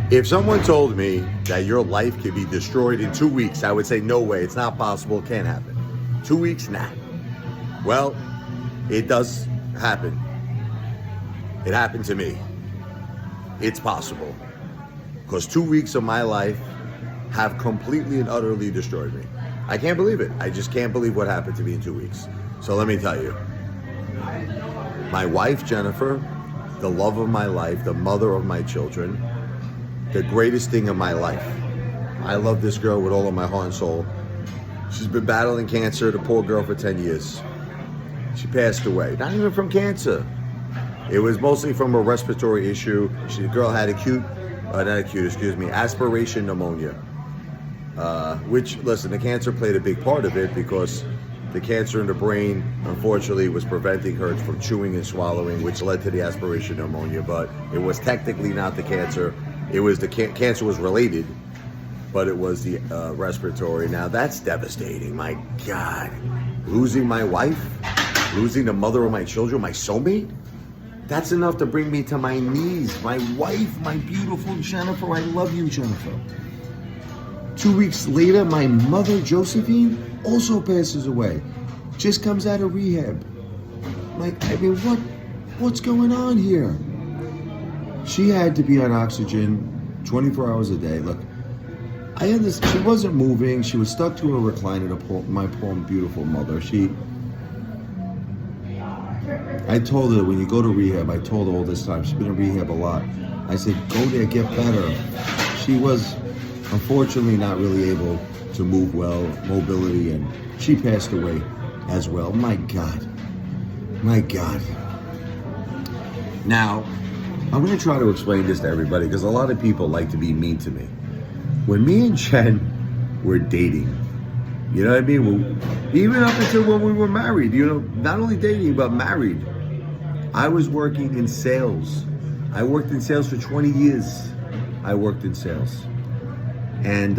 If someone told me that your life could be destroyed in 2 weeks, I would say, no way, it's not possible, it can't happen. 2 weeks, nah. Well, it does happen. It happened to me. It's possible. Because 2 weeks of my life have completely and utterly destroyed me. I can't believe it. I just can't believe what happened to me in 2 weeks. So let me tell you. My wife, Jennifer, the love of my life, the mother of my children, the greatest thing in my life. I love this girl with all of my heart and soul. She's been battling cancer, the poor girl, for 10 years. She passed away. Not even from cancer. It was mostly from a respiratory issue. The girl had aspiration pneumonia. Which, listen, the cancer played a big part of it because the cancer in the brain, unfortunately, was preventing her from chewing and swallowing, which led to the aspiration pneumonia. But it was technically not the cancer. It was the cancer was related, but it was the respiratory. Now that's devastating. My God, losing my wife, losing the mother of my children, my soulmate. That's enough to bring me to my knees. My wife, my beautiful Jennifer. I love you, Jennifer. 2 weeks later, my mother Josephine also passes away. Just comes out of rehab. What's going on here? She had to be on oxygen 24 hours a day. Look, I understand she wasn't moving. She was stuck to a recliner, my poor, beautiful mother. I told her, when you go to rehab, I told her all this time, she's been in rehab a lot. I said, go there, get better. She was unfortunately not really able to move well, mobility, and she passed away as well. My God. Now, I'm going to try to explain this to everybody because a lot of people like to be mean to me. When me and Jen were dating, you know what I mean? Even up until when we were married, not only dating, but married. I was working in sales. I worked in sales for 20 years. I worked in sales. And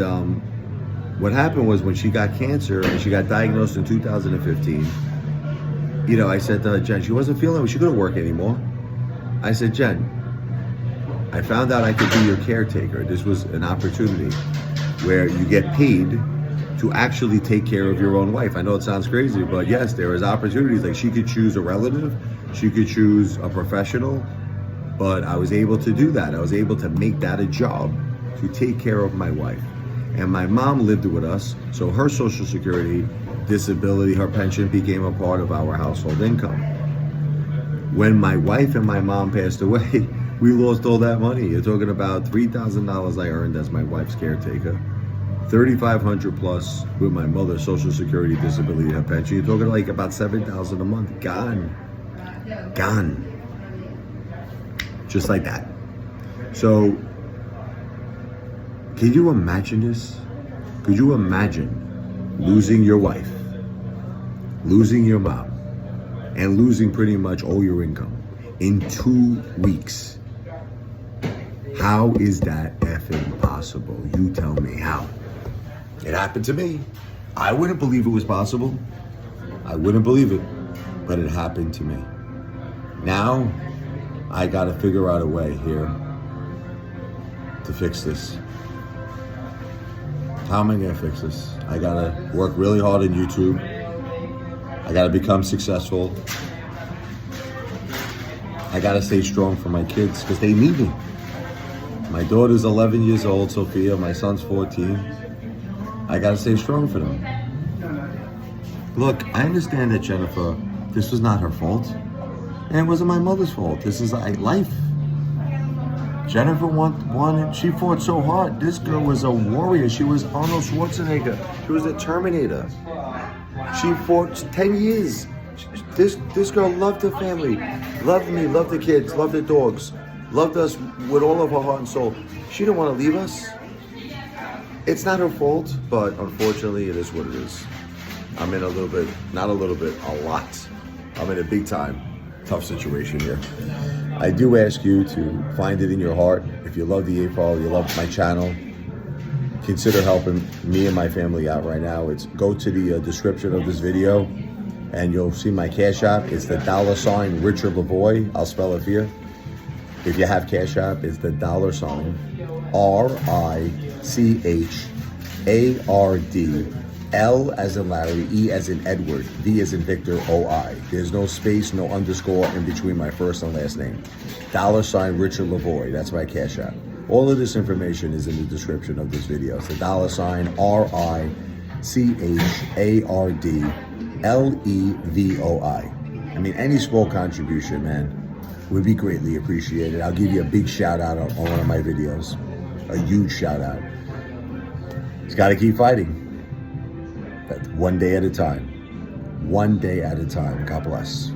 what happened was when she got cancer and she got diagnosed in 2015, I said to her, Jen, she wasn't feeling it. She couldn't work anymore. I said, Jen, I found out I could be your caretaker. This was an opportunity where you get paid to actually take care of your own wife. I know it sounds crazy, but yes, there is opportunities. Like she could choose a relative, she could choose a professional, but I was able to do that. I was able to make that a job to take care of my wife. And my mom lived with us, so her Social Security, disability, her pension became a part of our household income. When my wife and my mom passed away, we lost all that money. You're talking about $3,000 I earned as my wife's caretaker, $3,500 plus with my mother's Social Security, disability, and pension. You're talking like about $7,000 a month. Gone. Just like that. So, can you imagine this? Could you imagine losing your wife, losing your mom, and losing pretty much all your income in 2 weeks? How is that effing possible? You tell me how. It happened to me. I wouldn't believe it was possible. I wouldn't believe it, but it happened to me. Now, I gotta figure out a way here to fix this. How am I gonna fix this? I gotta work really hard on YouTube. I gotta become successful. I gotta stay strong for my kids because they need me. My daughter's 11 years old, Sophia. My son's 14. I gotta stay strong for them. Look, I understand that Jennifer, this was not her fault. And it wasn't my mother's fault. This is life. Jennifer wanted, she fought so hard. This girl was a warrior. She was Arnold Schwarzenegger. She was a Terminator. She fought 10 years. This girl loved her family, loved me, loved the kids, loved the dogs, loved us with all of her heart and soul. She didn't want to leave us. It's not her fault, but unfortunately it is what it is. I'm in a lot. I'm in a big time, tough situation here. I do ask you to find it in your heart. If you love the A-File, you love my channel, consider helping me and my family out right now. Go to the description of this video and you'll see my Cash App. It's the $RichardLevoi. I'll spell it for you. If you have Cash App, it's the $ RICHARD, L as in Larry, E as in Edward, V as in Victor, OI. There's no space, no underscore in between my first and last name. $RichardLevoi, that's my Cash App. All of this information is in the description of this video. It's the $RICHARDLEVOI. I mean, any small contribution, man, would be greatly appreciated. I'll give you a big shout out on one of my videos. A huge shout out. Just got to keep fighting. But one day at a time. One day at a time. God bless.